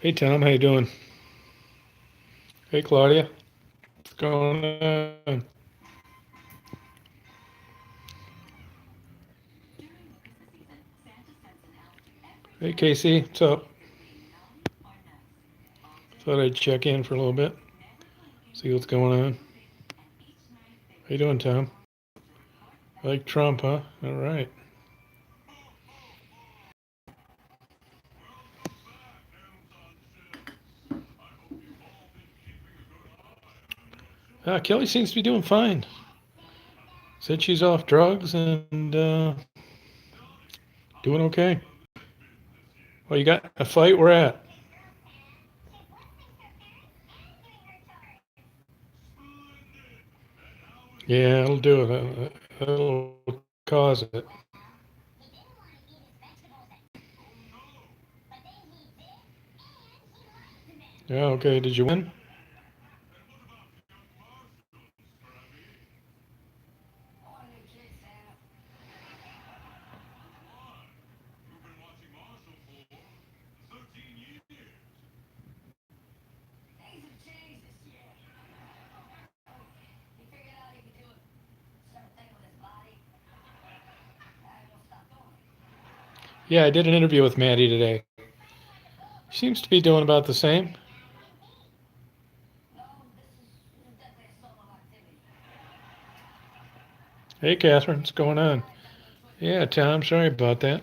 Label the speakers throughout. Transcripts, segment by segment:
Speaker 1: Hey Tom, how you doing? Hey Claudia, what's going on? Hey Casey, what's up? Thought I'd check in for a little bit, see what's going on. How you doing, Tom? Like Trump, huh? All right. Kelly seems to be doing fine. Said she's off drugs and doing okay. Well, you got a fight? Where at? Yeah, it'll do it. It'll cause it. Yeah, okay. Did you win? Yeah, I did an interview with Maddie today. Seems to be doing about the same. Hey Catherine, what's going on? Yeah, Tom, sorry about that.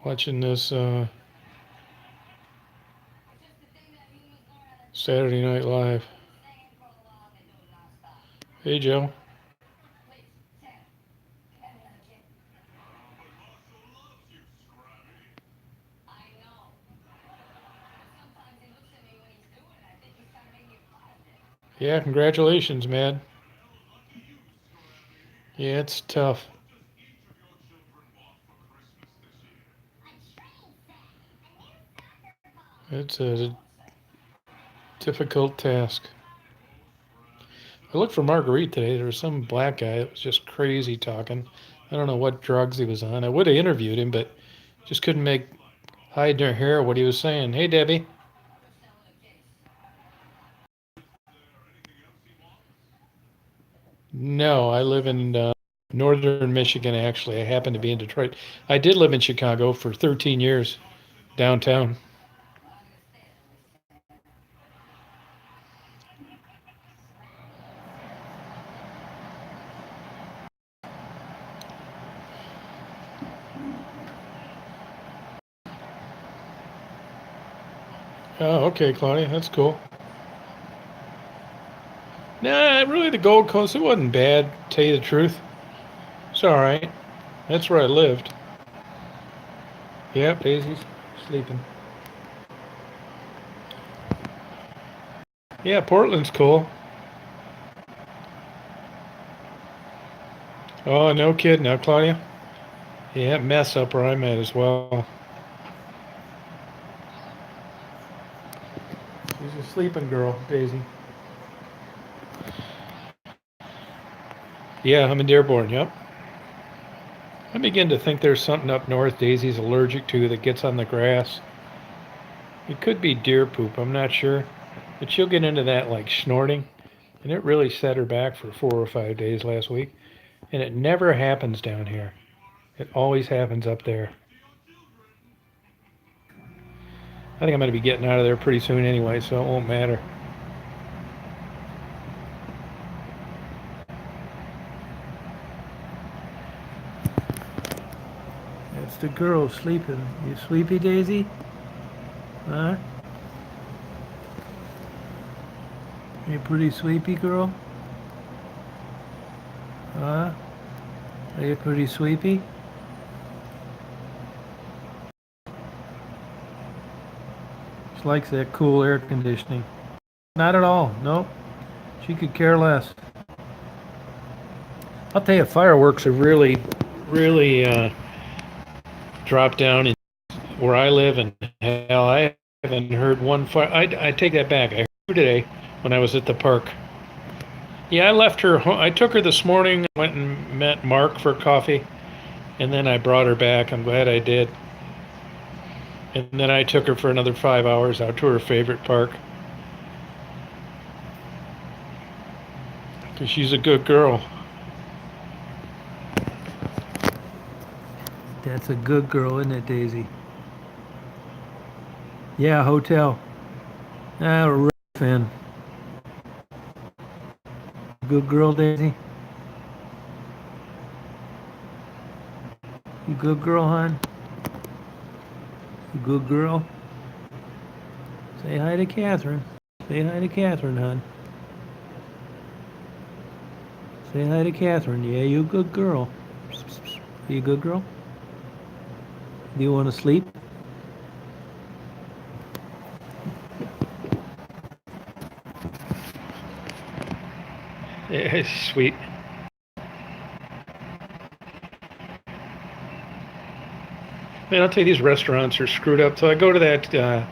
Speaker 1: Watching this Saturday Night Live. Hey, Joe. Yeah, congratulations, man. Yeah, it's tough. It's a difficult task. I looked for Marguerite today. There was some black guy that was just crazy talking. I don't know what drugs he was on. I would have interviewed him, but just couldn't make hide nor hair what he was saying. Hey, Debbie. No, I live in northern Michigan, actually. I happen to be in Detroit. I did live in Chicago for 13 years, downtown. Oh, okay, Claudia. That's cool. Nah, really, the Gold Coast, it wasn't bad, to tell you the truth. It's all right. That's where I lived. Yep, Daisy's sleeping. Yeah, Portland's cool. Oh, no kidding now, Claudia. Yeah, mess up where I'm at as well. She's a sleeping girl, Daisy. Yeah, I'm in Dearborn, yep. I begin to think there's something up north Daisy's allergic to that gets on the grass. It could be deer poop, I'm not sure. But she'll get into that like snorting, and it really set her back for 4 or 5 days last week. And it never happens down here. It always happens up there. I think I'm going to be getting out of there pretty soon anyway, so it won't matter. It's the girl sleeping. You sleepy, Daisy? Huh? You pretty sleepy, girl? Huh? Are you pretty sleepy? She likes that cool air conditioning. Not at all. Nope. She could care less. I'll tell you, fireworks are really drop down in where I live, and hell, I haven't heard one fire. I take that back. I heard her today when I was at the park. Yeah, I left her. I took her this morning. Went and met Mark for coffee, and then I brought her back. I'm glad I did. And then I took her for another 5 hours out to her favorite park. Because she's a good girl. That's a good girl, isn't it, Daisy? Yeah, hotel. Ah, we're a fan. Good girl, Daisy? You good girl, hon? You good girl? Say hi to Catherine. Say hi to Catherine, hon. Say hi to Catherine. Yeah, you good girl. Are you a good girl? Do you want to sleep? Yeah, sweet. Man, I'll tell you, these restaurants are screwed up. So I go to that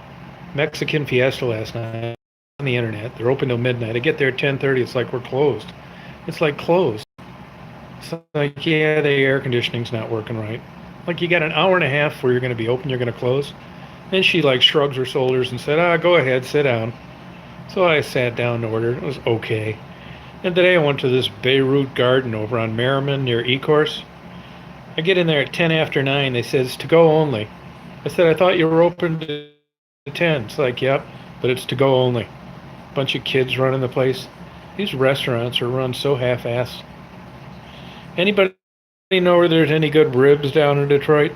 Speaker 1: Mexican Fiesta last night on the internet. They're open till midnight. I get there at 10:30. It's like we're closed. It's like closed. It's like, yeah, the air conditioning's not working right. Like, you got an hour and a half where you're going to be open, you're going to close. Then she like shrugs her shoulders and said, go ahead, sit down. So I sat down and ordered. It was okay. And today I went to this Beirut Garden over on Merriman near Ecorse. I get in there at 10 after 9. They said, it's to go only. I said, I thought you were open to 10. It's like, yep, but it's to go only. Bunch of kids running the place. These restaurants are run so half-assed. Anybody know where there's any good ribs down in Detroit?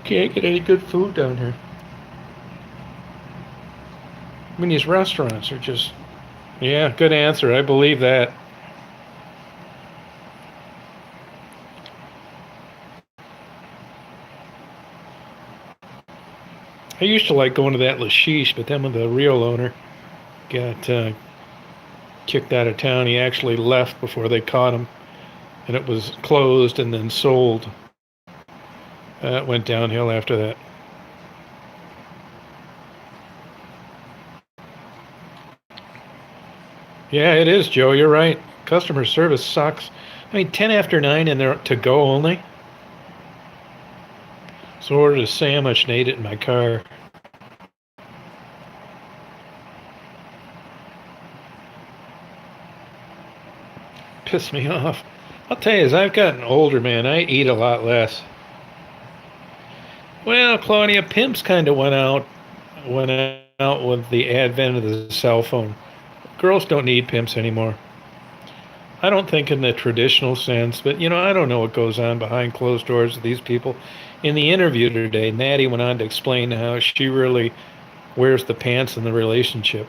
Speaker 1: Can't get any good food down here. I mean, these restaurants are just... Yeah, good answer. I believe that. I used to like going to that Lashish, but then when the real owner got kicked out of town, he actually left before they caught him, and it was closed and then sold. It went downhill after that. Yeah, it is, Joe. You're right. Customer service sucks. I mean, 10 after 9 and they're to go only. So I ordered a sandwich and ate it in my car. Pissed me off. I'll tell you, as I've gotten older, man, I eat a lot less. Well, Claudia, pimps kind of went out with the advent of the cell phone. Girls don't need pimps anymore. I don't think in the traditional sense, but I don't know what goes on behind closed doors with these people. In the interview today, Natty went on to explain how she really wears the pants in the relationship.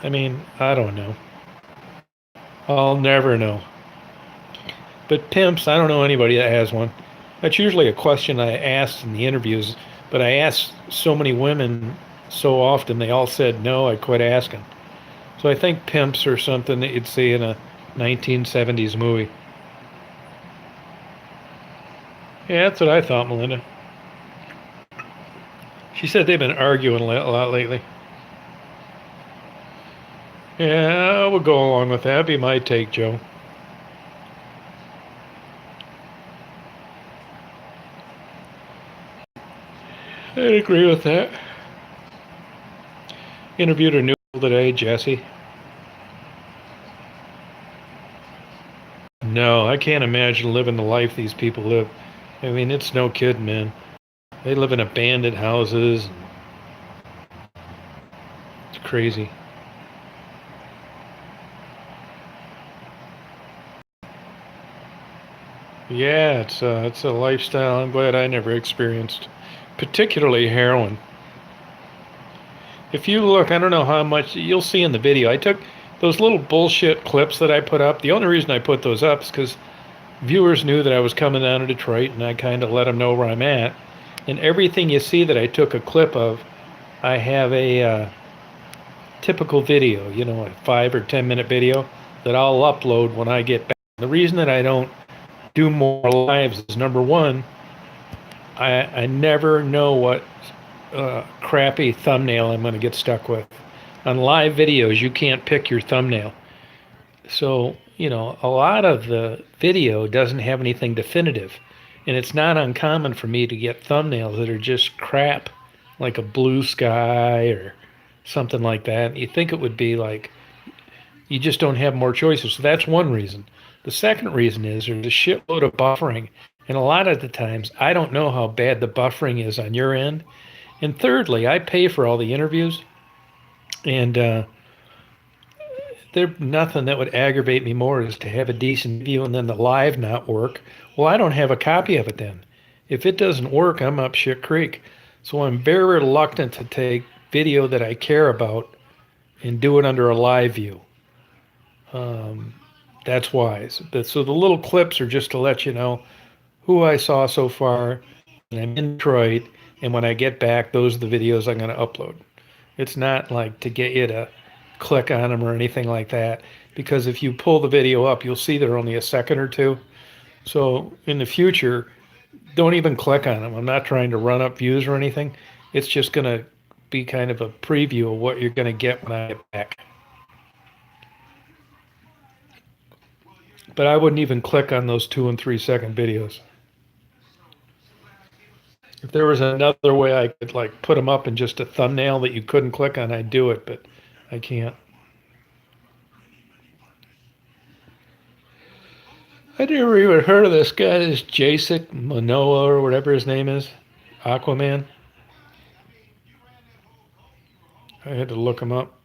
Speaker 1: I mean, I don't know. I'll never know. But pimps, I don't know anybody that has one. That's usually a question I asked in the interviews, but I asked so many women so often, they all said no, I quit asking. So I think pimps are something that you'd see in a 1970s movie. Yeah, that's what I thought, Melinda. She said they've been arguing a lot lately. Yeah, we'll go along with that. That'd be my take, Joe. I'd agree with that. Interviewed a new today, Jesse. No, I can't imagine living the life these people live. I mean, it's no kidding, man. They live in abandoned houses. It's crazy. Yeah, it's a lifestyle I'm glad I never experienced, particularly heroin. If you look, I don't know how much you'll see in the video. I took those little bullshit clips that I put up. The only reason I put those up is because viewers knew that I was coming down to Detroit, and I kind of let them know where I'm at. And everything you see that I took a clip of, I have a typical video, a 5 or 10 minute video that I'll upload when I get back. The reason that I don't do more lives is number one, I never know what crappy thumbnail I'm going to get stuck with. On live videos, you can't pick your thumbnail. So, a lot of the video doesn't have anything definitive. And it's not uncommon for me to get thumbnails that are just crap, like a blue sky or something like that. You think it would be like you just don't have more choices. So that's one reason. The second reason is there's a shitload of buffering. And a lot of the times, I don't know how bad the buffering is on your end. And thirdly, I pay for all the interviews. And there's nothing that would aggravate me more is to have a decent view and then the live not work. Well, I don't have a copy of it then. If it doesn't work, I'm up shit creek. So I'm very reluctant to take video that I care about and do it under a live view. That's wise. So the little clips are just to let you know who I saw so far. And I'm in Detroit, and when I get back, those are the videos I'm going to upload. It's not like to get you to click on them or anything like that, because if you pull the video up, you'll see they're only a second or two. So in the future, don't even click on them. I'm not trying to run up views or anything. It's just going to be kind of a preview of what you're going to get when I get back. But I wouldn't even click on those 2 and 3 second videos. If there was another way I could like put them up in just a thumbnail that you couldn't click on, I'd do it, but I can't. I never even heard of this guy, this Jason Momoa or whatever his name is, Aquaman. I had to look him up.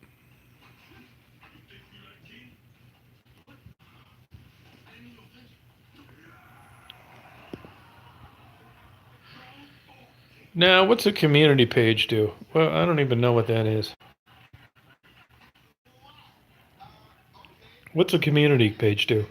Speaker 1: Now, what's a community page do? Well, I don't even know what that is. What's a community page do?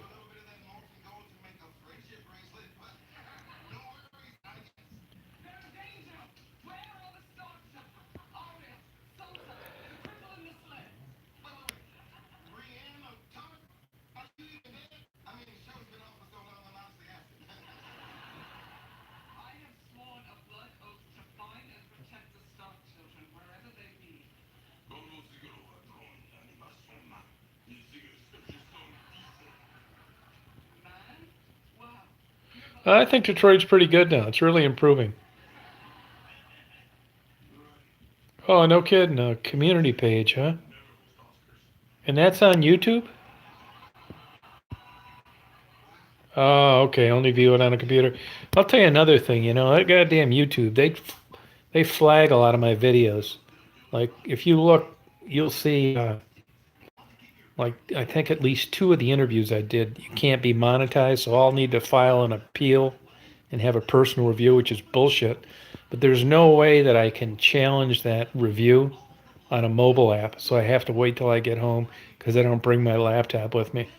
Speaker 1: I think Detroit's pretty good now. It's really improving. Oh, no kidding. A community page, huh? And that's on YouTube? Oh, okay. Only view it on a computer. I'll tell you another thing. That goddamn YouTube, they flag a lot of my videos. Like, if you look, you'll see, like, I think at least 2 of the interviews I did, you can't be monetized, so I'll need to file an appeal and have a personal review, which is bullshit. But there's no way that I can challenge that review on a mobile app, so I have to wait till I get home because I don't bring my laptop with me.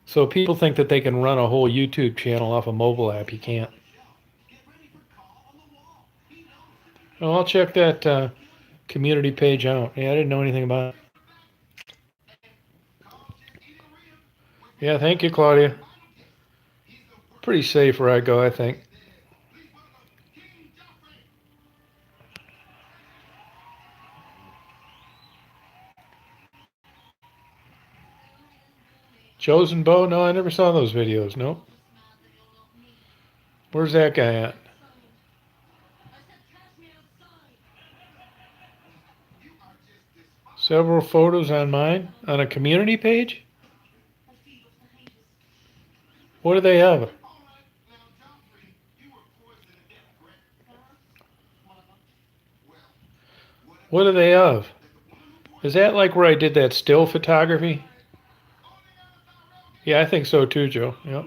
Speaker 1: So people think that they can run a whole YouTube channel off a mobile app. You can't. Oh, I'll check that community page out. Yeah, I didn't know anything about it. Yeah, thank you, Claudia. Pretty safe where I go, I think. Chosen Bow? No, I never saw those videos. Nope. Where's that guy at? Several photos on mine? On a community page? What do they have? What do they have? Is that like where I did that still photography? Yeah, I think so too, Joe. Yep,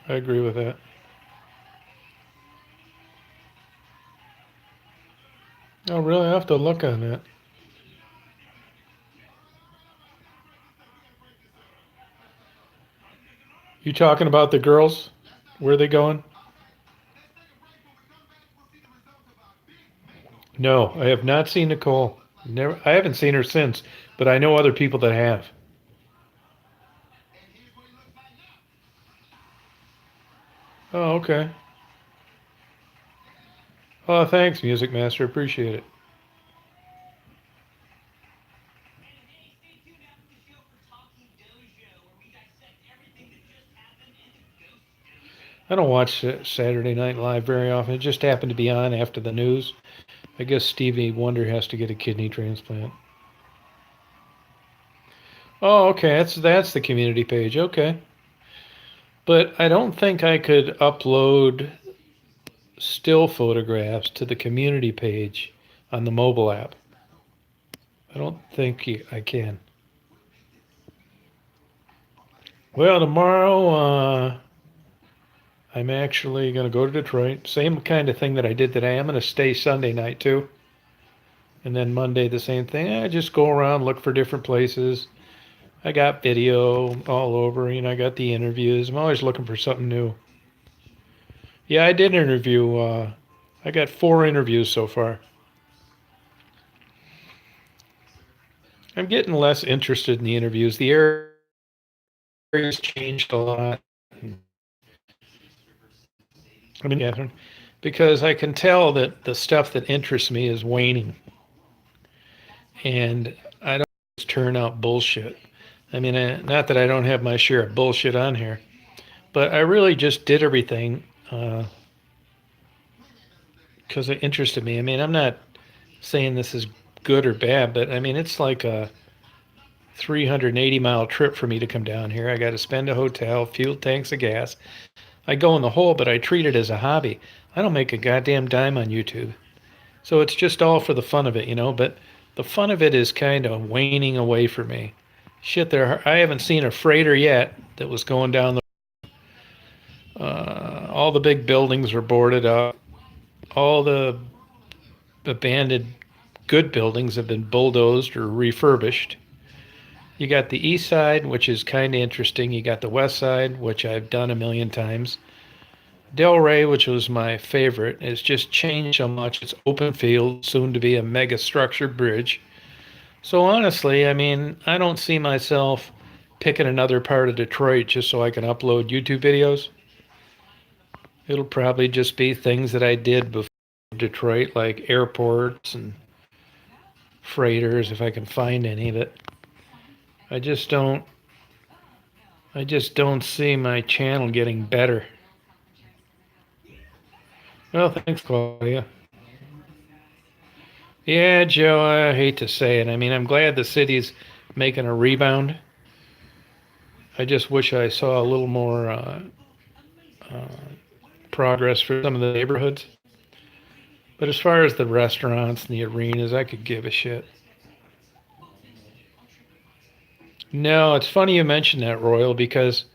Speaker 1: I agree with that. Oh, really? I have to look on that. You talking about the girls? Where are they going? No, I have not seen Nicole. Never. I haven't seen her since, but I know other people that have. Oh, okay. Oh, thanks, Music Master. Appreciate it. I don't watch Saturday Night Live very often. It just happened to be on after the news. I guess Stevie Wonder has to get a kidney transplant. Oh, okay. That's the community page. Okay. But I don't think I could upload still photographs to the community page on the mobile app. I don't think I can. Well, tomorrow I'm actually going to go to Detroit. Same kind of thing that I did today. I'm going to stay Sunday night too. And then Monday, the same thing. I just go around, look for different places. I got video all over. I got the interviews. I'm always looking for something new. Yeah, I did interview. I got 4 interviews so far. I'm getting less interested in the interviews. The area's changed a lot. I mean, Catherine, because I can tell that the stuff that interests me is waning, and I don't just turn out bullshit. I mean, not that I don't have my share of bullshit on here, but I really just did everything because it interested me. I mean, I'm not saying this is good or bad, but I mean, it's like a 380-mile trip for me to come down here. I got to spend a hotel, fuel tanks of gas. I go in the hole, but I treat it as a hobby. I don't make a goddamn dime on YouTube. So it's just all for the fun of it. But the fun of it is kind of waning away for me. Shit, I haven't seen a freighter yet that was going down the. All the big buildings were boarded up. All the abandoned good buildings have been bulldozed or refurbished. You got the east side, which is kind of interesting. You got the west side, which I've done a million times. Delray, which was my favorite, has just changed so much. It's open field, soon to be a mega structured bridge. So honestly, I mean, I don't see myself picking another part of Detroit just so I can upload YouTube videos. It'll probably just be things that I did before Detroit, like airports and freighters, if I can find any. But I just don't. I just don't see my channel getting better. Well, thanks, Claudia. Yeah, Joe, I hate to say it. I mean, I'm glad the city's making a rebound. I just wish I saw a little more uh, progress for some of the neighborhoods. But as far as the restaurants and the arenas, I could give a shit. No, it's funny you mentioned that, Royal, because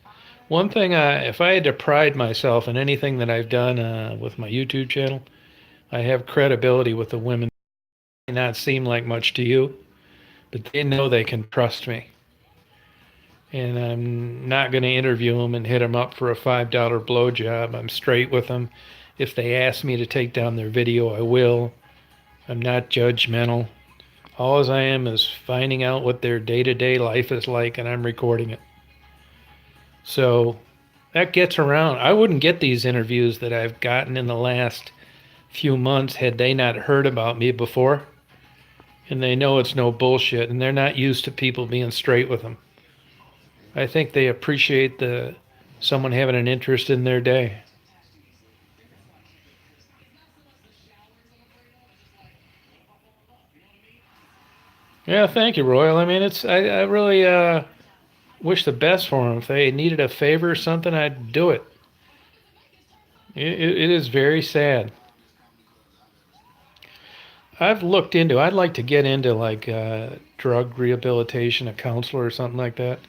Speaker 1: one thing, if I had to pride myself in anything that I've done with my YouTube channel, I have credibility with the women. It may not seem like much to you, but they know they can trust me. And I'm not going to interview them and hit them up for a $5 blowjob. I'm straight with them. If they ask me to take down their video, I will. I'm not judgmental. All I am is finding out what their day-to-day life is like, and I'm recording it. So that gets around. I wouldn't get these interviews that I've gotten in the last few months had they not heard about me before. And they know it's no bullshit, and they're not used to people being straight with them. I think they appreciate someone having an interest in their day. Yeah, thank you, Royal. I mean, I really wish the best for them. If they needed a favor or something, I'd do it. It is very sad. I'd like to get into like drug rehabilitation, a counselor or something like that.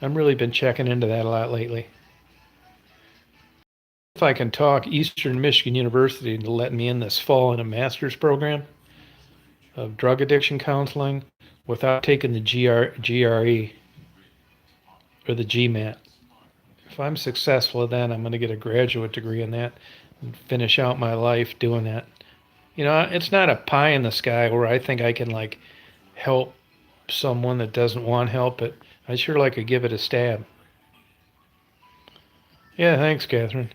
Speaker 1: I've really been checking into that a lot lately. If I can talk Eastern Michigan University into letting me in this fall in a master's program of drug addiction counseling without taking the GRE or the GMAT. If I'm successful at that, I'm going to get a graduate degree in that and finish out my life doing that. It's not a pie in the sky where I think I can like help someone that doesn't want help, but I sure like to give it a stab. Yeah, thanks, Catherine.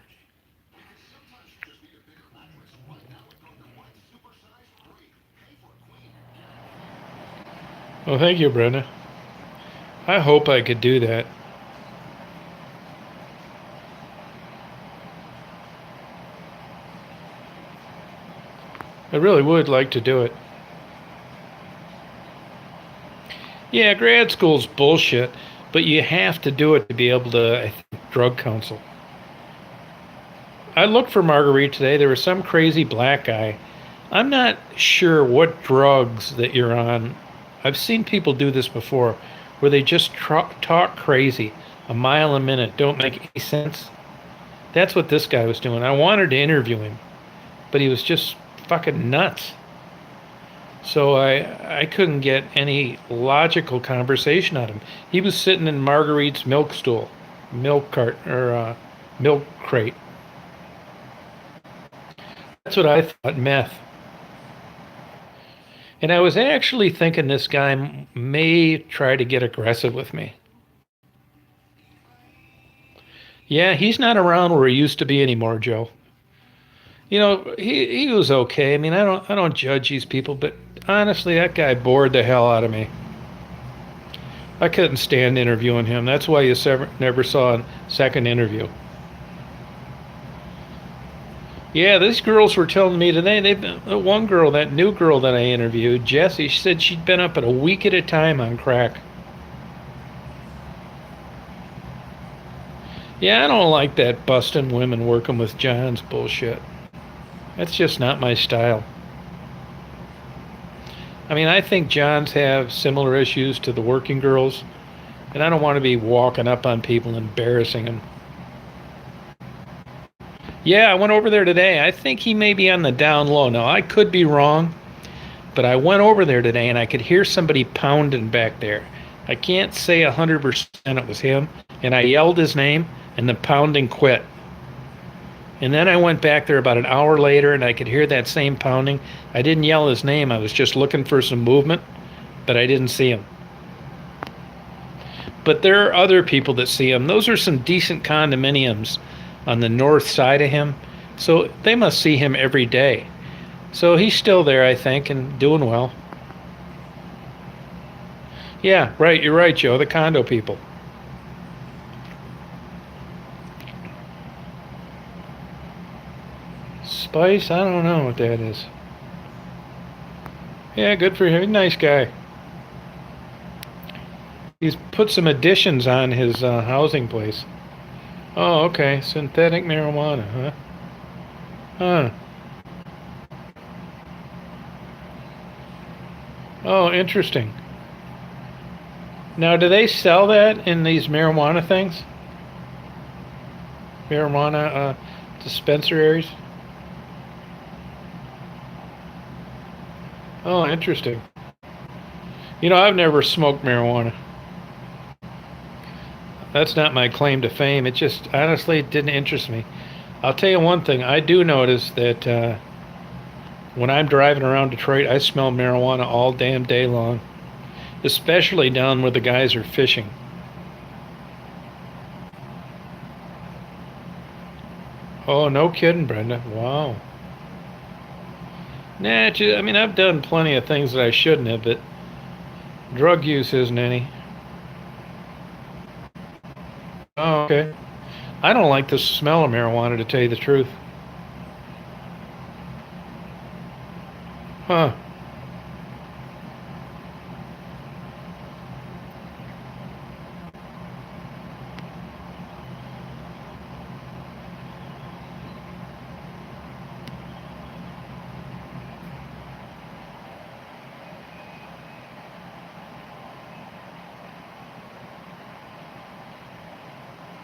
Speaker 1: Well, thank you, Brenda. I hope I could do that. I really would like to do it. Yeah, grad school's bullshit, but you have to do it to be able to, I think, drug counsel. I looked for Marguerite today. There was some crazy black guy. I'm not sure what drugs that you're on. I've seen people do this before where they just talk crazy, a mile a minute, don't make any sense. That's what this guy was doing. I wanted to interview him, but he was just fucking nuts. So I couldn't get any logical conversation out of him. He was sitting in Marguerite's milk stool, milk cart or milk crate. That's what I thought, meth. And I was actually thinking this guy may try to get aggressive with me. Yeah, he's not around where he used to be anymore, Joe. You know, he was okay. I mean, I don't judge these people, but honestly, that guy bored the hell out of me. I couldn't stand interviewing him. That's why you never saw a second interview. Yeah, these girls were telling me today. One girl, that new girl that I interviewed, Jessie, she said she'd been up at a week at a time on crack. Yeah, I don't like that busting women working with Johns bullshit. That's just not my style. I mean, I think Johns have similar issues to the working girls, and I don't want to be walking up on people and embarrassing them. Yeah, I went over there today. I think he may be on the down low. Now, I could be wrong, but I went over there today and I could hear somebody pounding back there. I can't say 100% it was him, and I yelled his name, and the pounding quit. And then I went back there about an hour later and I could hear that same pounding. I didn't yell his name, I was just looking for some movement, but I didn't see him. But there are other people that see him. Those are some decent condominiums on the north side of him, so they must see him every day. So he's still there, I think, and doing well. Yeah, right, you're right, Joe, the condo people. Spice, I don't know what that is. Yeah, good for him. Nice guy. He's put some additions on his housing place. Oh, okay. Synthetic marijuana, huh? Huh. Oh, interesting. Now, do they sell that in these marijuana things? Marijuana dispensaries? Oh, interesting. You know, I've never smoked marijuana. That's not my claim to fame. It just honestly it didn't interest me. I'll tell you one thing. I do notice that when I'm driving around Detroit, I smell marijuana all damn day long, especially down where the guys are fishing. Oh, no kidding, Brenda. Wow. Nah, I mean, I've done plenty of things that I shouldn't have, but drug use isn't any. Oh, okay. I don't like the smell of marijuana, to tell you the truth. Huh.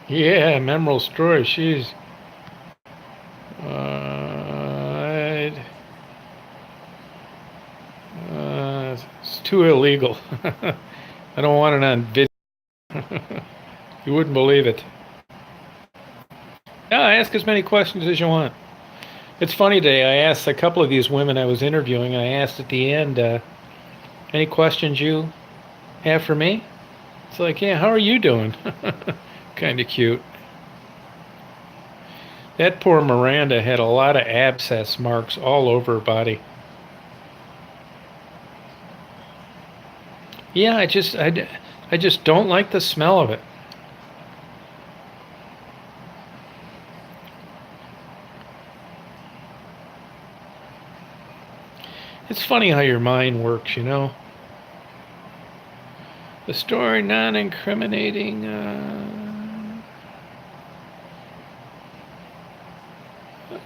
Speaker 1: Yeah, memorable story. She's. Uh, it's too illegal. I don't want it on video. You wouldn't believe it. Yeah, ask as many questions as you want. It's funny today. I asked a couple of these women I was interviewing, and I asked at the end, any questions you have for me? It's like, yeah, how are you doing? Kind of cute. That poor Miranda had a lot of abscess marks all over her body. Yeah, I just don't like the smell of it. It's funny how your mind works, you know. The story non-incriminating.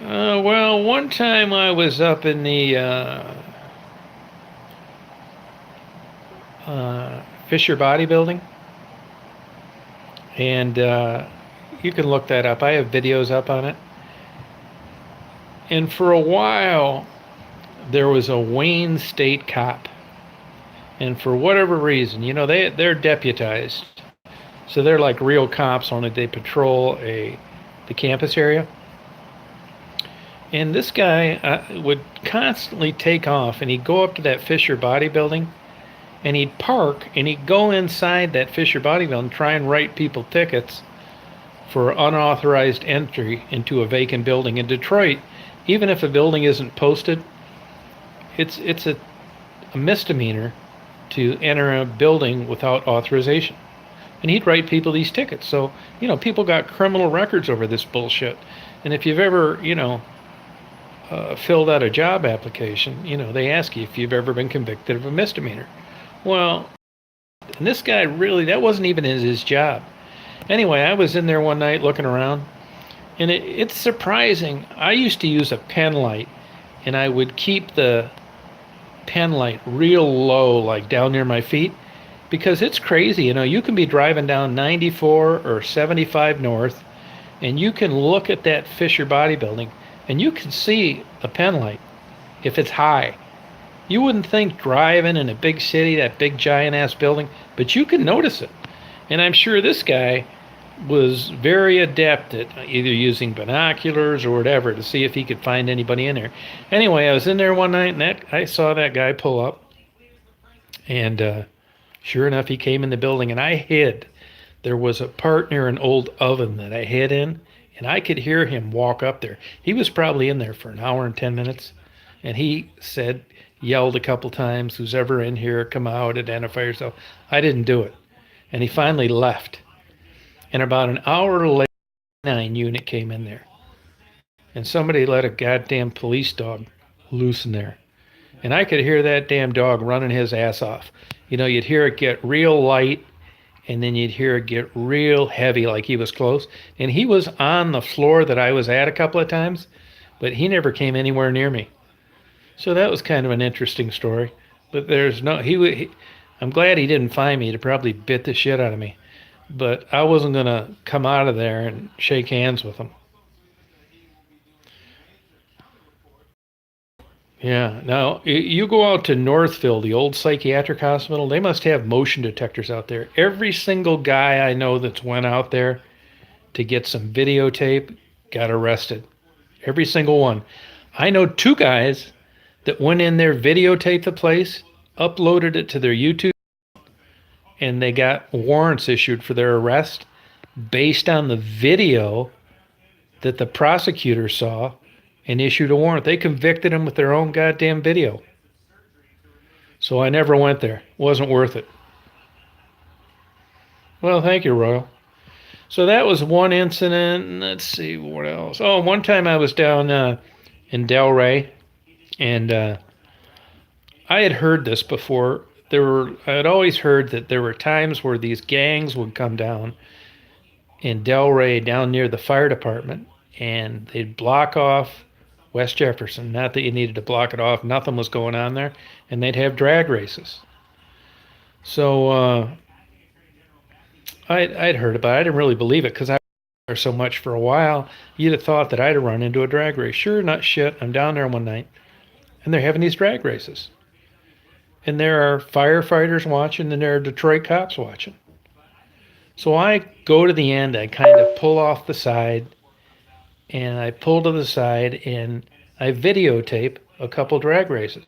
Speaker 1: Well, one time I was up in the Fisher Bodybuilding, and you can look that up. I have videos up on it. And for a while, there was a Wayne State cop, and for whatever reason, you know, they're deputized, so they're like real cops. Only they patrol the campus area. And this guy would constantly take off, and he'd go up to that Fisher Bodybuilding, and he'd park, and he'd go inside that Fisher Bodybuilding and try and write people tickets for unauthorized entry into a vacant building in Detroit. Even if a building isn't posted, it's a misdemeanor to enter a building without authorization. And he'd write people these tickets. So, you know, people got criminal records over this bullshit. And if you've ever, you know, filled out a job application, you know, they ask you if you've ever been convicted of a misdemeanor. Well, and this guy really, that wasn't even his job. Anyway, I was in there one night looking around, and it's surprising. I used to use a pen light, and I would keep the pen light real low, like down near my feet, because it's crazy. You know, you can be driving down 94 or 75 north, and you can look at that Fisher Bodybuilding, and you can see a pen light if it's high. You wouldn't think driving in a big city, that big giant ass building, but you can notice it. And I'm sure this guy was very adept at either using binoculars or whatever to see if he could find anybody in there. Anyway, I was in there one night, and I saw that guy pull up, and sure enough, he came in the building, and I hid. There was a part near an old oven that I hid in, and I could hear him walk up there. He was probably in there for an hour and 10 minutes, and he said, yelled a couple times, "Who's ever in here, come out, identify yourself." I didn't do it. And he finally left. And about an hour later, a 9 unit came in there. And somebody let a goddamn police dog loose in there. And I could hear that damn dog running his ass off. You know, you'd hear it get real light, and then you'd hear it get real heavy, like he was close. And he was on the floor that I was at a couple of times, but he never came anywhere near me. So that was kind of an interesting story. But there's no, I'm glad he didn't find me. He'd probably bit the shit out of me. But I wasn't going to come out of there and shake hands with him. Yeah. Now, you go out to Northville, the old psychiatric hospital, they must have motion detectors out there. Every single guy I know that's went out there to get some videotape got arrested. Every single one. I know two guys that went in there, videotaped the place, uploaded it to their YouTube, and they got warrants issued for their arrest based on the video that the prosecutor saw and issued a warrant. They convicted him with their own goddamn video. So I never went there. Wasn't worth it. Well, thank you, Royal. So that was one incident. Let's see what else. Oh, one time I was down in Delray, and I had heard this before. I had always heard that there were times where these gangs would come down in Delray, down near the fire department, and they'd block off West Jefferson. Not that you needed to block it off; nothing was going on there, and they'd have drag races. So I'd heard about it. I didn't really believe it because I was there so much for a while. You'd have thought that I'd have run into a drag race. Sure, not shit. I'm down there one night, and they're having these drag races. And there are firefighters watching, and there are Detroit cops watching. So I go to the end, I kind of pull off the side, and I pull to the side, and I videotape a couple drag races.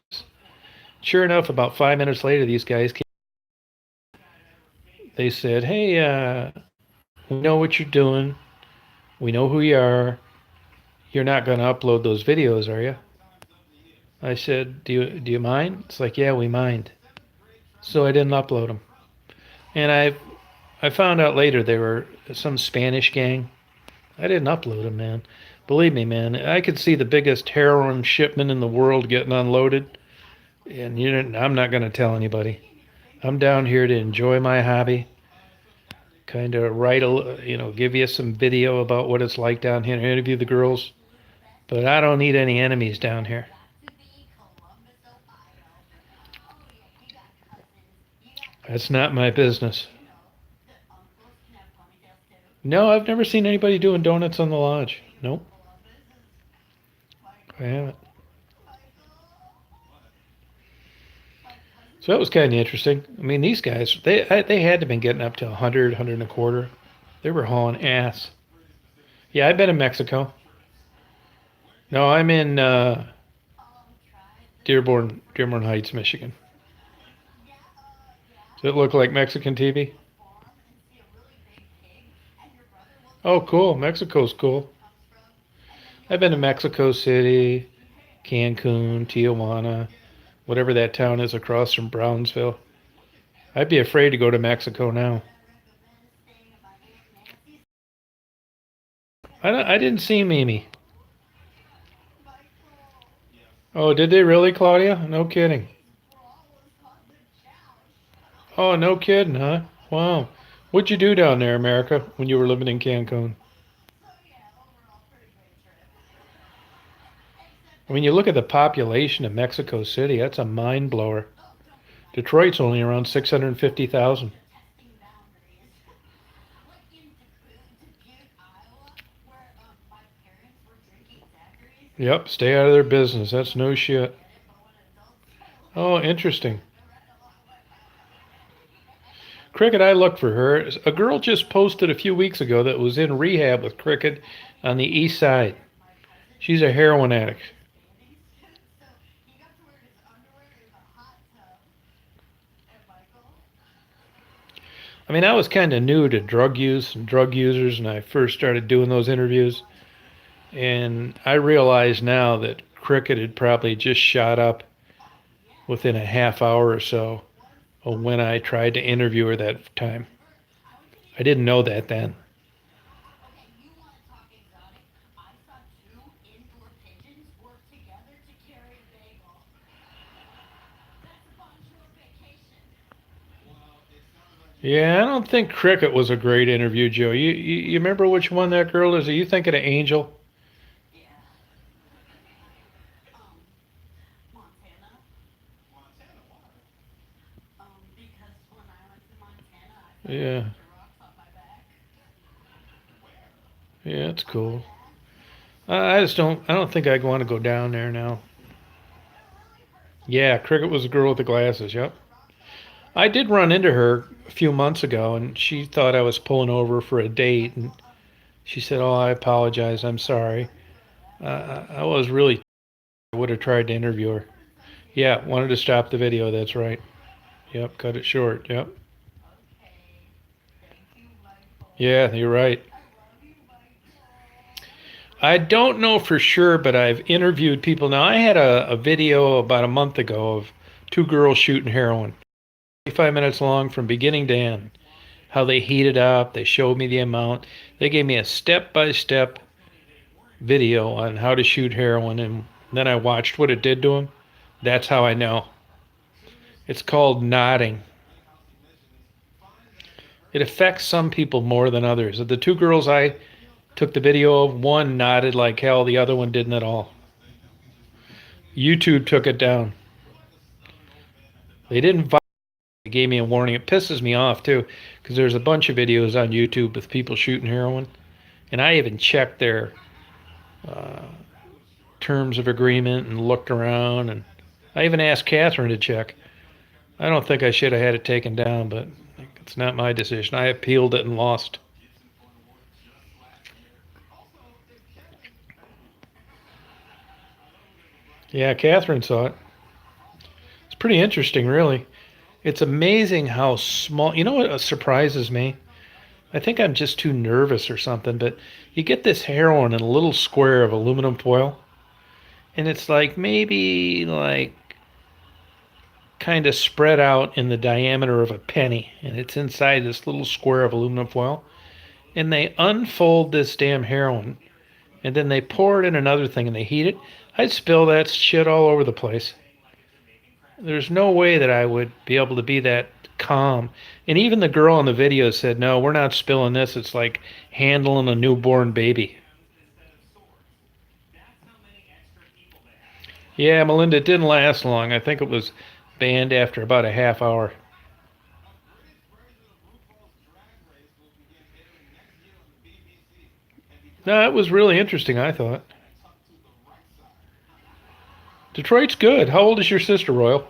Speaker 1: Sure enough, about 5 minutes later, these guys came. They said, "Hey, we know what you're doing. We know who you are. You're not going to upload those videos, are you?" I said, "Do you mind?" It's like, "Yeah, we mind." so I didn't upload them. And I found out later they were some Spanish gang. I didn't upload them, man. Believe me, man. I could see the biggest heroin shipment in the world getting unloaded, and I'm not going to tell anybody. I'm down here to enjoy my hobby, kind of give you some video about what it's like down here, interview the girls. But I don't need any enemies down here. That's not my business. No, I've never seen anybody doing donuts on the lodge. Nope, I haven't. So that was kind of interesting. I mean, these guys, they had to have been getting up to 100, 100 and a quarter. They were hauling ass. Yeah, I've been in Mexico. No, I'm in Dearborn Heights, Michigan. Does it look like Mexican TV? Oh, cool. Mexico's cool. I've been to Mexico City, Cancun, Tijuana, whatever that town is across from Brownsville. I'd be afraid to go to Mexico now. I didn't see Mimi. Oh, did they really, Claudia? No kidding. Oh, no kidding, huh? Wow. What'd you do down there, America, when you were living in Cancun? I mean, you look at the population of Mexico City, that's a mind blower. Detroit's only around 650,000. Yep, stay out of their business. That's no shit. Oh, interesting. Cricket, I looked for her. A girl just posted a few weeks ago that was in rehab with Cricket on the east side. She's a heroin addict. I mean, I was kind of new to drug use and drug users, and I first started doing those interviews. And I realize now that Cricket had probably just shot up within a half hour or so of when I tried to interview her that time. I didn't know that then. Yeah, I don't think Cricket was a great interview, Joe. You remember which one that girl is? Are you thinking of Angel? Yeah, yeah, it's cool. I just don't. I don't think I'd want to go down there now. Yeah, Cricket was the girl with the glasses. Yep. I did run into her a few months ago, and she thought I was pulling over for a date, and she said, "Oh, I apologize. I'm sorry. I was really. I would have tried to interview her. Yeah, wanted to stop the video. That's right. Yep, cut it short. Yep. Yeah, you're right. I don't know for sure, but I've interviewed people. Now, I had a video about a month ago of two girls shooting heroin, 45 minutes long from beginning to end. How they heated up, they showed me the amount. They gave me a step by step video on how to shoot heroin, and then I watched what it did to them. That's how I know. It's called nodding. It affects some people more than others. The two girls I took the video of, one nodded like hell, the other one didn't at all. YouTube took it down. They didn't. They gave me a warning. It pisses me off too, because there's a bunch of videos on YouTube with people shooting heroin, and I even checked their uh, terms of agreement and looked around, and I even asked Catherine to check. I don't think I should have had it taken down, but it's not my decision. I appealed it and lost. Yeah, Catherine saw it. It's pretty interesting, really. It's amazing how small. You know what surprises me? I think I'm just too nervous or something, but you get this heroin in a little square of aluminum foil, and it's like maybe like kind of spread out in the diameter of a penny, and it's inside this little square of aluminum foil. And they unfold this damn heroin, and then they pour it in another thing and they heat it. I'd spill that shit all over the place. There's no way that I would be able to be that calm. And even the girl in the video said, no, we're not spilling this. It's like handling a newborn baby. Yeah, Melinda, it didn't last long. I think it was banned after about a half hour. No, it was really interesting, I thought. Detroit's good. How old is your sister, Royal?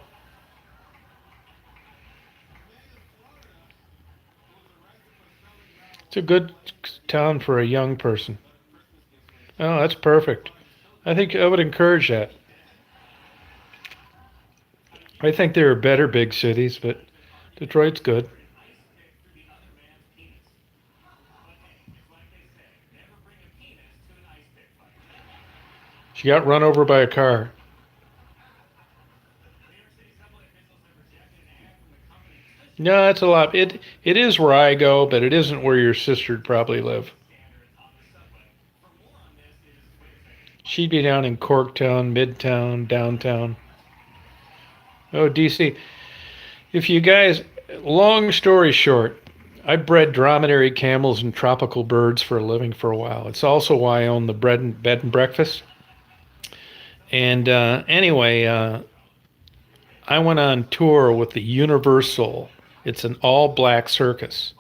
Speaker 1: It's a good town for a young person. Oh, that's perfect. I think I would encourage that. I think there are better big cities, but Detroit's good. She got run over by a car. No, it's a lot. It is where I go, but it isn't where your sister'd probably live. She'd be down in Corktown, Midtown, downtown. Oh, DC. If you guys, long story short, I bred dromedary camels and tropical birds for a living for a while. It's also why I own the bed and breakfast. And anyway, I went on tour with the Universal. It's an all-black circus.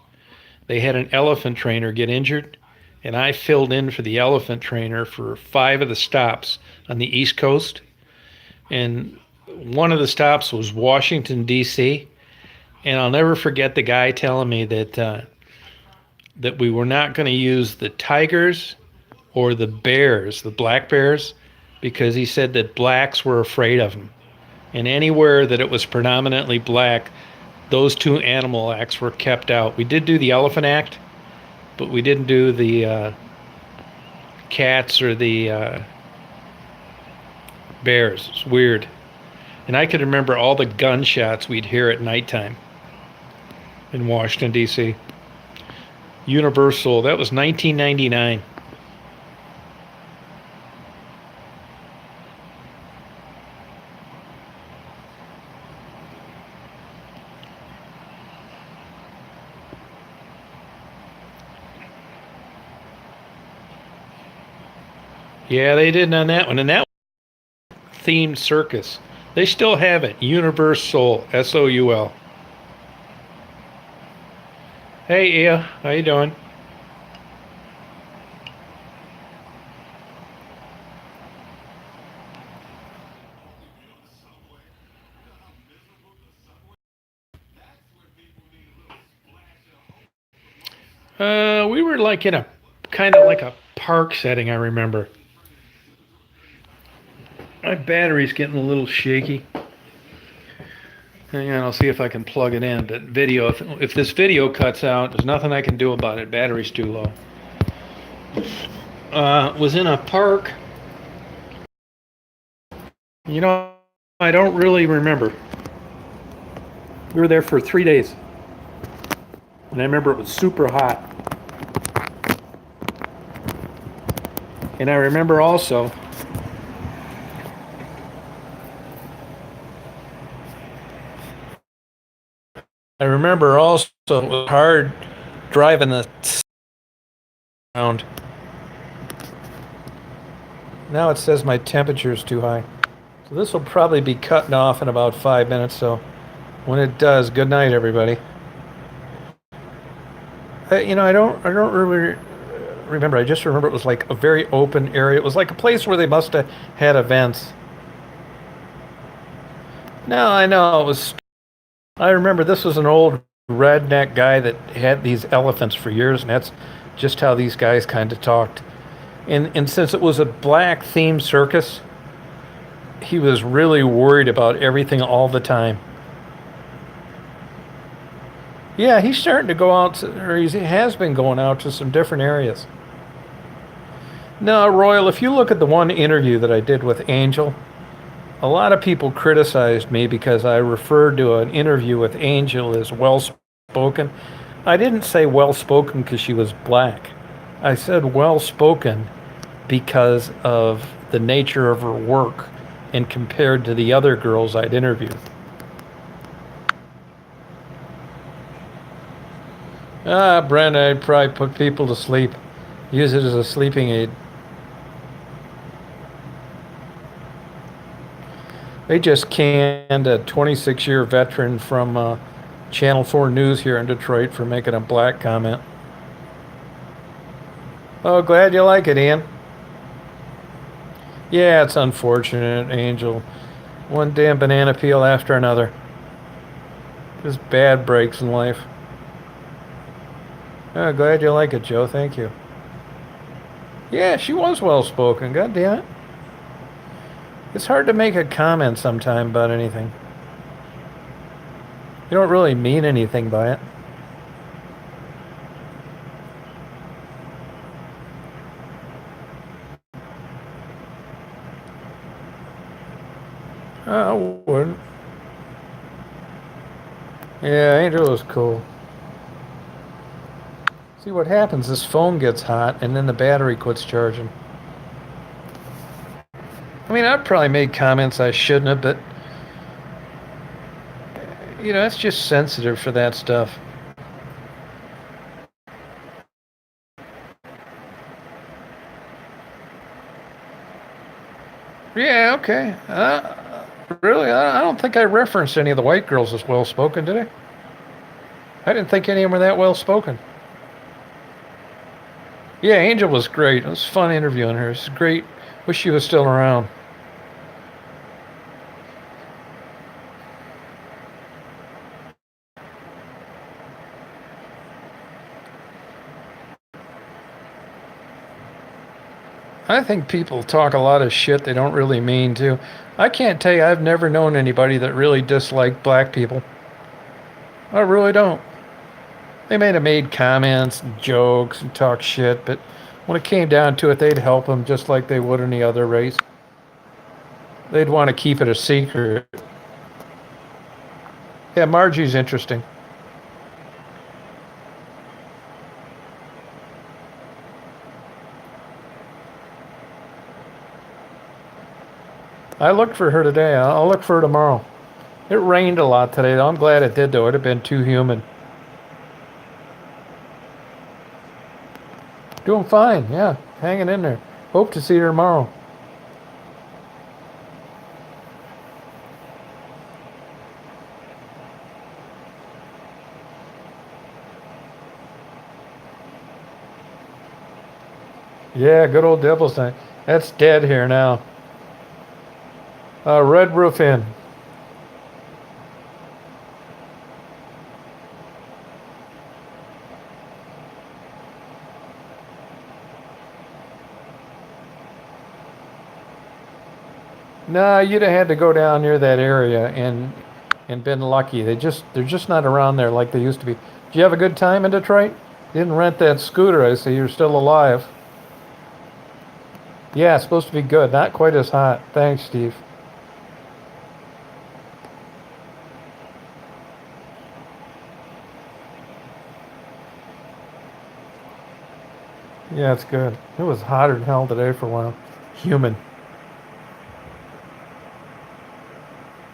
Speaker 1: They had an elephant trainer get injured, and I filled in for the elephant trainer for 5 of the stops on the East Coast. And one of the stops was Washington, D.C. And I'll never forget the guy telling me that we were not going to use the tigers or the bears, the black bears, because he said that blacks were afraid of them. And anywhere that it was predominantly black, those 2 animal acts were kept out. We did do the elephant act, but we didn't do the cats or the bears. It's weird. And I could remember all the gunshots we'd hear at nighttime in Washington, D.C. Universal, that was 1999. Yeah, they did on that one. And that themed circus. They still have it. Universal, Soul. Hey, Ia, how you doing? We were like in a kind of like a park setting, I remember. My battery's getting a little shaky. Hang on, I'll see if I can plug it in. But video, if this video cuts out, there's nothing I can do about it. Battery's too low. Was in a park. You know, I don't really remember. We were there for 3 days. And I remember it was super hot. And I remember also it was hard driving the around. Now it says my temperature is too high. So this will probably be cutting off in about 5 minutes. So when it does, good night, everybody. I don't really remember. I just remember it was like a very open area. It was like a place where they must have had events. No, I know it was. I remember this was an old redneck guy that had these elephants for years, and that's just how these guys kind of talked. And since it was a black themed circus, he was really worried about everything all the time. Yeah, he's starting to go out, or he has been going out to some different areas. No, Royal, if you look at the one interview that I did with Angel, A lot of people criticized me because I referred to an interview with Angel as well spoken. I didn't say well spoken because she was black. I said well spoken because of the nature of her work and compared to the other girls I'd interviewed. Brent, I'd probably put people to sleep. Use it as a sleeping aid. They just canned a 26-year veteran from Channel 4 News here in Detroit for making a black comment. Oh, glad you like it, Ian. Yeah, it's unfortunate, Angel. One damn banana peel after another. Just bad breaks in life. Oh, glad you like it, Joe. Thank you. Yeah, she was well spoken. God damn it. It's hard to make a comment sometime about anything. You don't really mean anything by it. I wouldn't. Yeah, Angel was cool. See what happens, this phone gets hot and then the battery quits charging. I mean, I've probably made comments I shouldn't have, but that's just sensitive for that stuff. Yeah, okay. Really, I don't think I referenced any of the white girls as well spoken, did I? I didn't think any of them were that well spoken. Yeah, Angel was great. It was fun interviewing her. It's great. Wish she was still around. I think people talk a lot of shit they don't really mean to. I can't tell you, I've never known anybody that really disliked black people. I really don't. They may have made comments and jokes and talk shit, but when it came down to it, they'd help them just like they would any other race. They'd want to keep it a secret. Yeah, Margie's interesting. I looked for her today. I'll look for her tomorrow. It rained a lot today, though. I'm glad it did, though. It'd have been too humid. Doing fine, yeah. Hanging in there. Hope to see her tomorrow. Yeah, good old Devil's Night. That's dead here now. Red Roof Inn. Nah, you'd have had to go down near that area and been lucky. They're just not around there like they used to be. Did you have a good time in Detroit? You didn't rent that scooter. I see you're still alive. Yeah, it's supposed to be good. Not quite as hot. Thanks, Steve. Yeah, it's good. It was hotter than hell today for a while. Human.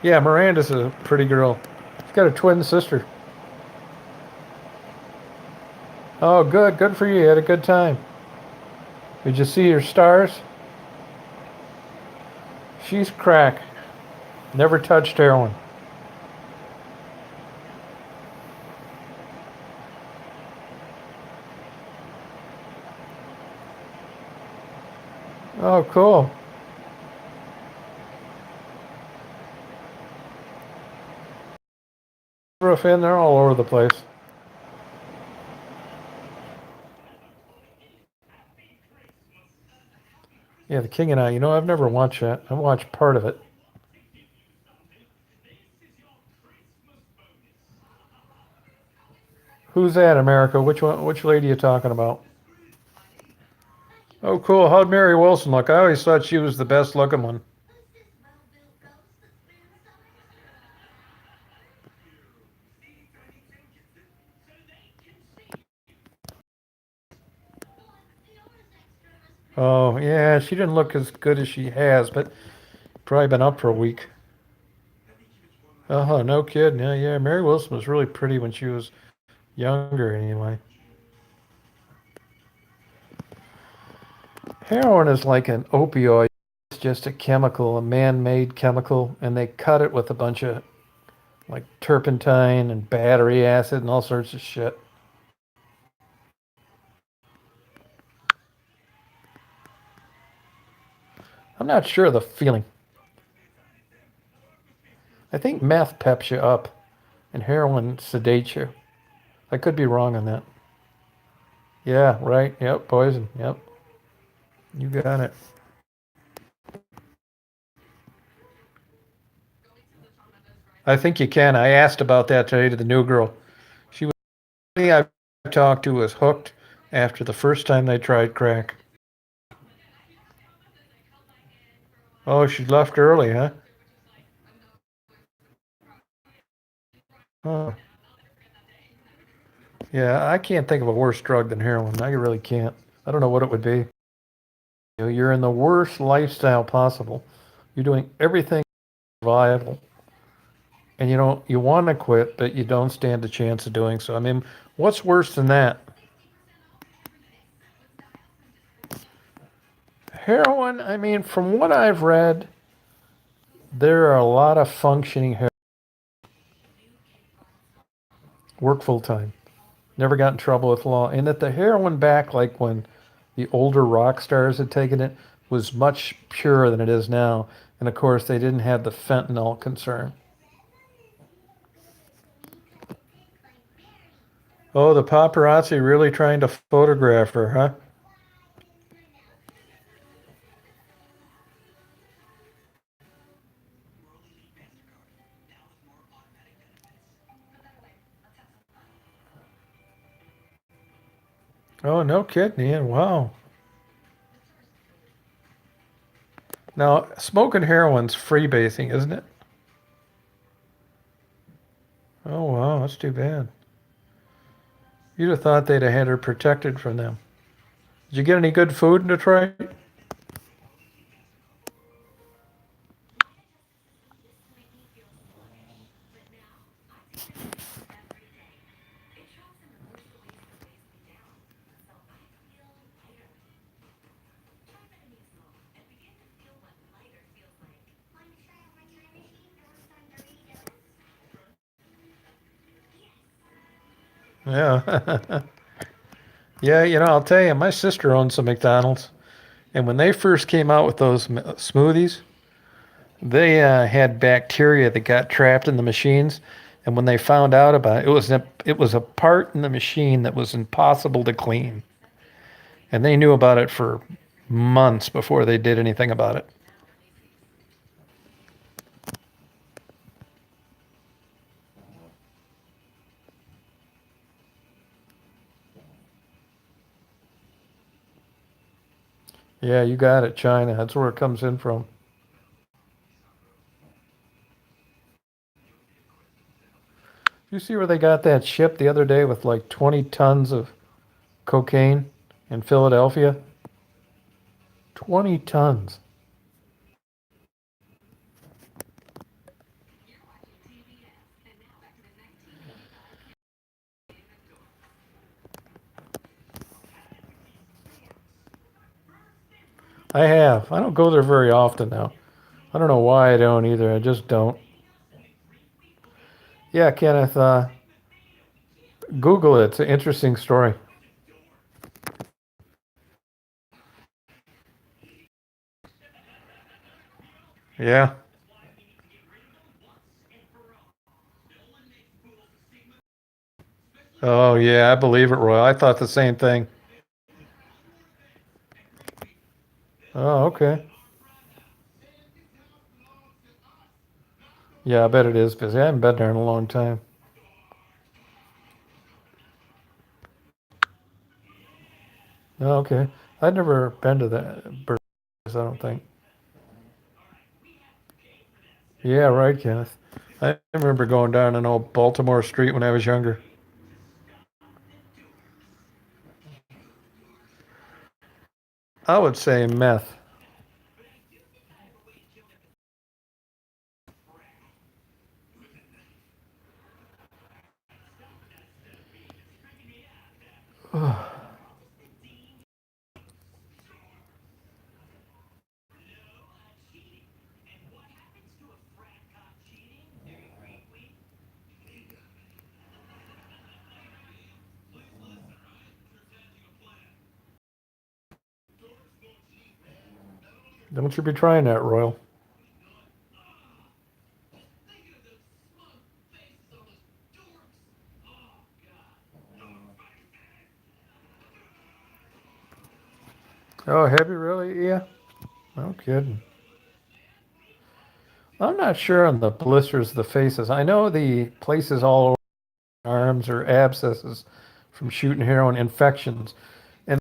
Speaker 1: Yeah, Miranda's a pretty girl. She's got a twin sister. Oh, good. Good for you. You had a good time. Did you see your stars? She's crack. Never touched heroin. Oh, cool. Roof in, they're all over the place. Yeah, The King and I. I've never watched that. I watched part of it. Who's that, America? Which one? Which lady are you talking about? Oh, cool. How'd Mary Wilson look? I always thought she was the best looking one. Oh, yeah, she didn't look as good as she has, but probably been up for a week. Oh, no kidding. Yeah, yeah. Mary Wilson was really pretty when she was younger, anyway. Heroin is like an opioid. It's just a chemical, a man-made chemical, and they cut it with a bunch of like turpentine and battery acid and all sorts of shit. I'm not sure of the feeling. I think meth peps you up and heroin sedates you. I could be wrong on that. Yeah, right. Yep, poison. Yep, you got it. I think you can. I asked about that today to the new girl. She was I talked to was hooked after the first time they tried crack. Oh, she left early, huh? Oh, yeah. I can't think of a worse drug than heroin. I really can't. I don't know what it would be. You're in the worst lifestyle possible. You're doing everything viable, and you want to quit, but you don't stand a chance of doing so. I mean, what's worse than that? Heroin. I mean, from what I've read, there are a lot of functioning work full time. Never got in trouble with law, and that the heroin back, like when the older rock stars had taken it, was much purer than it is now. And of course, they didn't have the fentanyl concern. Oh, the paparazzi really trying to photograph her, huh? Oh, no kidding, Ian. Wow. Now, smoking heroin's freebasing, isn't it? Oh, wow, that's too bad. You'd have thought they'd have had her protected from them. Did you get any good food in Detroit? Yeah. Yeah, I'll tell you, my sister owns some McDonald's. And when they first came out with those smoothies, they had bacteria that got trapped in the machines. And when they found out about it, it was a part in the machine that was impossible to clean. And they knew about it for months before they did anything about it. Yeah, you got it, China. That's where it comes in from. You see where they got that ship the other day with like 20 tons of cocaine in Philadelphia? 20 tons. I have. I don't go there very often now. I don't know why I don't either. I just don't. Yeah, Kenneth, Google it. It's an interesting story. Yeah. Oh, yeah, I believe it, Roy. I thought the same thing. Oh, okay. Yeah, I bet it is busy. I haven't been there in a long time. Oh, okay. I've never been to that Burgers, I don't think. Yeah, right, Kenneth. I remember going down an old Baltimore street when I was younger. I would say meth. Don't you be trying that, Royal. Oh, have you really? Yeah. No kidding. I'm not sure on the blisters, the faces. I know the places all over the arms or abscesses from shooting heroin, infections, and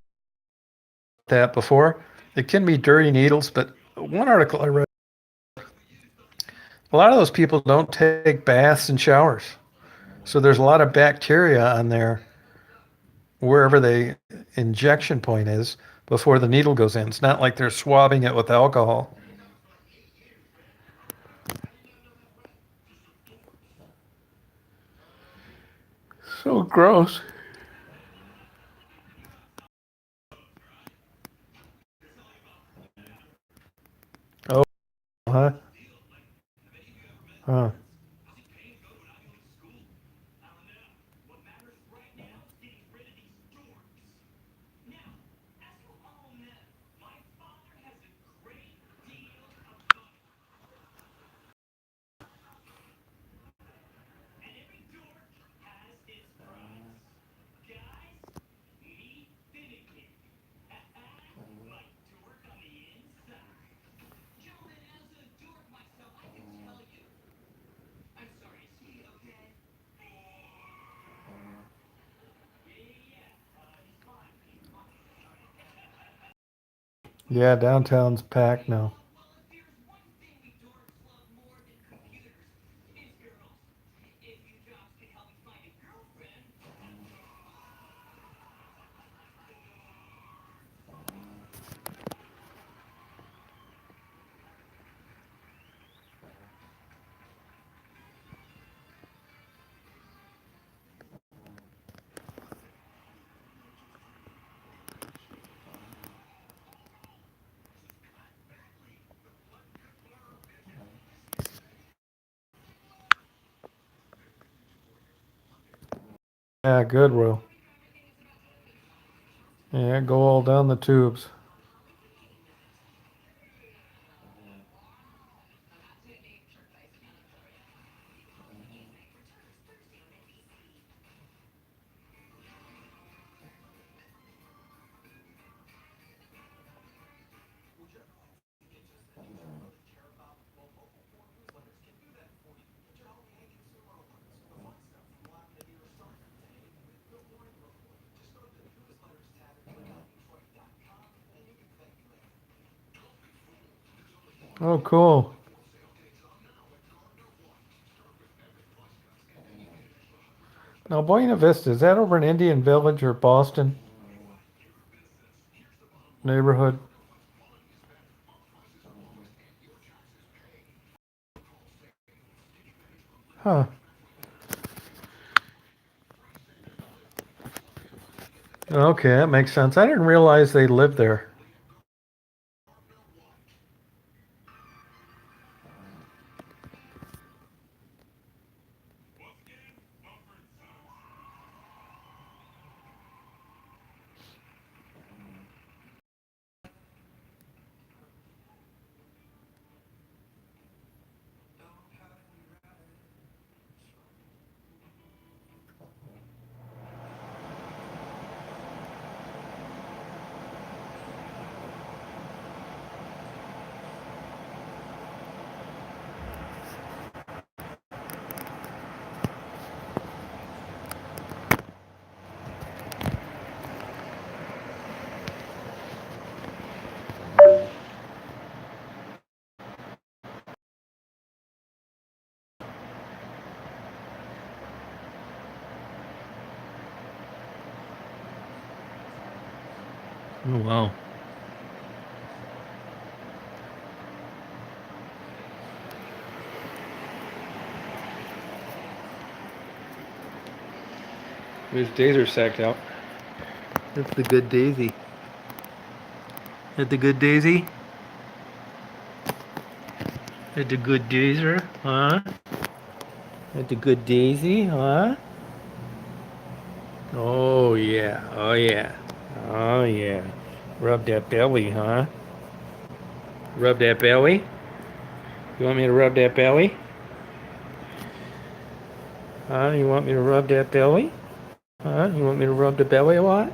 Speaker 1: that before. It can be dirty needles, but one article I read, a lot of those people don't take baths and showers. So there's a lot of bacteria on there wherever the injection point is before the needle goes in. It's not like they're swabbing it with alcohol. So gross. Oh, huh? Huh. Yeah, downtown's packed now. Yeah, good, Will. Yeah, go all down the tubes. Oh, cool. Now, Buena Vista, is that over in Indian Village or Boston neighborhood? Huh. Okay, that makes sense. I didn't realize they lived there. Oh, wow. His days are sacked out. That's the good daisy. That the good daisy? That the good daisy, huh? That the good daisy, huh? Oh yeah, oh yeah, oh yeah. Rub that belly, huh? Rub that belly? You want me to rub that belly? Huh? You want me to rub that belly? Huh? You want me to rub the belly a lot?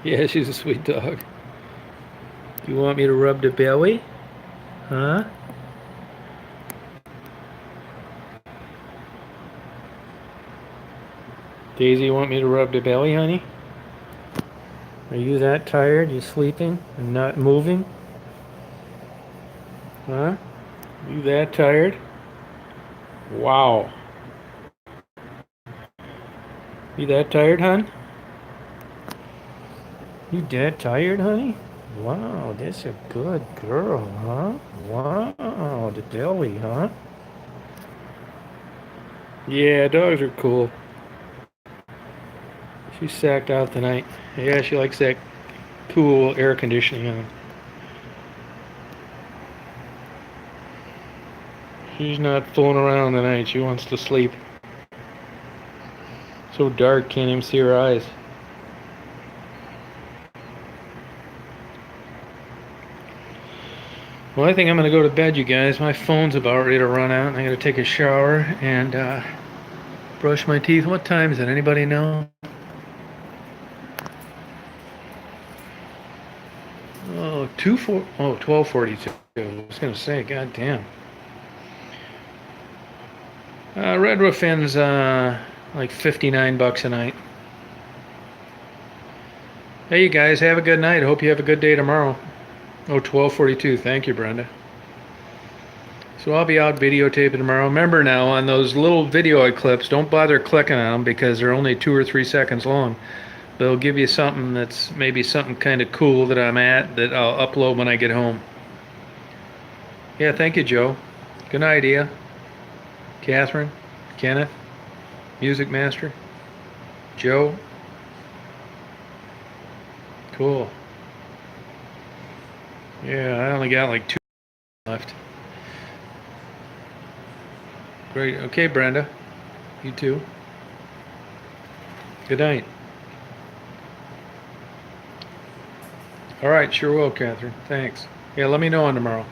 Speaker 1: Yeah, she's a sweet dog. You want me to rub the belly? Huh? Daisy, you want me to rub the belly, honey? Are you that tired? You sleeping and not moving? Huh? You that tired? Wow. You that tired, hon? You that tired, honey? Wow, that's a good girl, huh? Wow, the belly, huh? Yeah, dogs are cool. She's sacked out tonight. Yeah, she likes that cool air conditioning on. She's not fooling around tonight. She wants to sleep. So dark, can't even see her eyes. Well, I think I'm going to go to bed, you guys. My phone's about ready to run out, and I got to take a shower and brush my teeth. What time is it? Anybody know? Oh, 12:42. I was going to say, god damn. Red Roof Inn's like $59 a night. Hey, you guys, have a good night. I hope you have a good day tomorrow. Oh, 12:42. Thank you, Brenda. So I'll be out videotaping tomorrow. Remember now, on those little video clips, don't bother clicking on them because they're only 2 or 3 seconds long. They'll give you something that's maybe something kind of cool that I'm at that I'll upload when I get home. Yeah, thank you, Joe. Good idea. Catherine, Kenneth, Music Master, Joe. Cool. Yeah, I only got like 2 left. Great. Okay, Brenda. You too. Good night. All right, sure will, Catherine. Thanks. Yeah, let me know on tomorrow.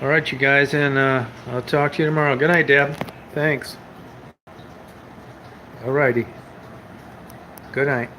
Speaker 1: All right, you guys, and I'll talk to you tomorrow. Good night, Deb. Thanks. All righty. Good night.